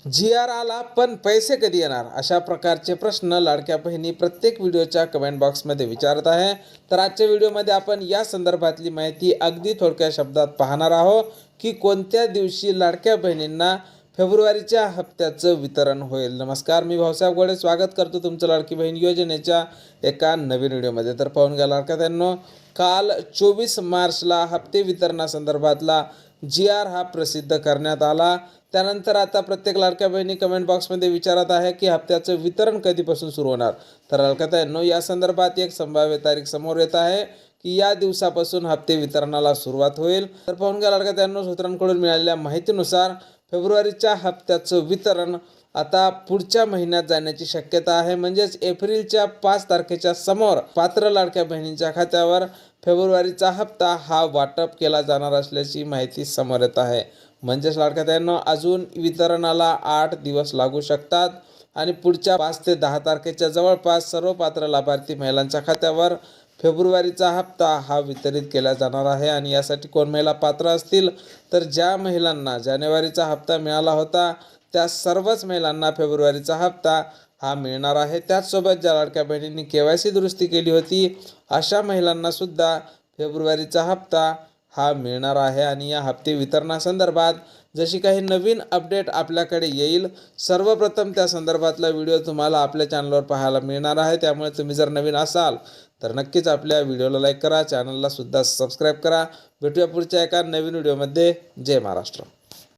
GR आला पण पैसे कधी येणार, अशा प्रकारचे प्रश्न लाडक्या बहिणी प्रत्येक व्हिडिओच्या कमेंट बॉक्समध्ये विचारत आहे. तर आजच्या व्हिडिओमध्ये आपण या संदर्भातली माहिती अगदी थोडक्या शब्दात पाहणार आहोत की कोणत्या दिवशी लाडक्या बहिणींना फेब्रुवारीच्या हप्त्याचं वितरण होईल. नमस्कार, मी भाऊसाहेब गोळे स्वागत करतो तुमचं लाडकी बहीण योजनेच्या एका नवीन व्हिडिओमध्ये. तर पाहून घ्या लाडक्या बहिणींनो, काल 24 मार्चला हप्ते वितरणासंदर्भातला GR हा प्रसिद्ध करण्यात आला. त्यानंतर आता प्रत्येक लाडक्या बहिणी कमेंट बॉक्समध्ये विचारत आहे की हप्त्याचं वितरण कधीपासून सुरू होणार. तर लाडक्या बहिणींनो, या संदर्भात एक संभाव्य तारीख समोर येत आहे की या दिवसापासून हप्ते वितरणाला सुरुवात होईल. तर पाहून घ्या लाडक्या बहिणींनो, सूत्रांकडून मिळालेल्या माहितीनुसार फेब्रुवारीच्या हप्त्याचं वितरण आता पुढच्या महिन्यात जाण्याची शक्यता आहे. म्हणजेच एप्रिलच्या 5 तारखेच्या समोर पात्र लाडक्या बहिणींच्या खात्यावर फेब्रुवारीचा हप्ता हा वाटप केला जाणार असल्याची माहिती समोर येत आहे. म्हणजेच लाडक्या बहिणींनो, अजून वितरणाला 8 दिवस लागू शकतात आणि पुढच्या 5 ते 10 तारखेच्या जवळपास सर्व पात्र लाभार्थी महिलांच्या खात्यावर फेब्रुवारीचा हप्ता हा वितरित केला जाणार आहे. आणि यासाठी कोण महिला पात्र असतील तर ज्या महिलांना जानेवारीचा हप्ता मिळाला होता त्या सर्वच महिलांना फेब्रुवारीचा हप्ता हा मिळणार आहे. त्याचसोबत ज्या लाडक्या बहिणींनी KYC दुरुस्ती केली होती अशा महिलांना सुद्धा फेब्रुवारीचा हप्ता हा मिळणार आहे. आणि या हप्ते वितरणासंदर्भात जशी काही नवीन अपडेट आपल्याकडे येईल, सर्वप्रथम त्या संदर्भातला व्हिडिओ तुम्हाला आपल्या चॅनलवर पाहायला मिळणार आहे. त्यामुळे तुम्ही जर नवीन असाल तर नक्कीच आपल्या व्हिडिओला लाईक करा, चॅनलला सुद्धा सबस्क्राईब करा. भेटूया पुढच्या एका नवीन व्हिडिओमध्ये. जय महाराष्ट्र.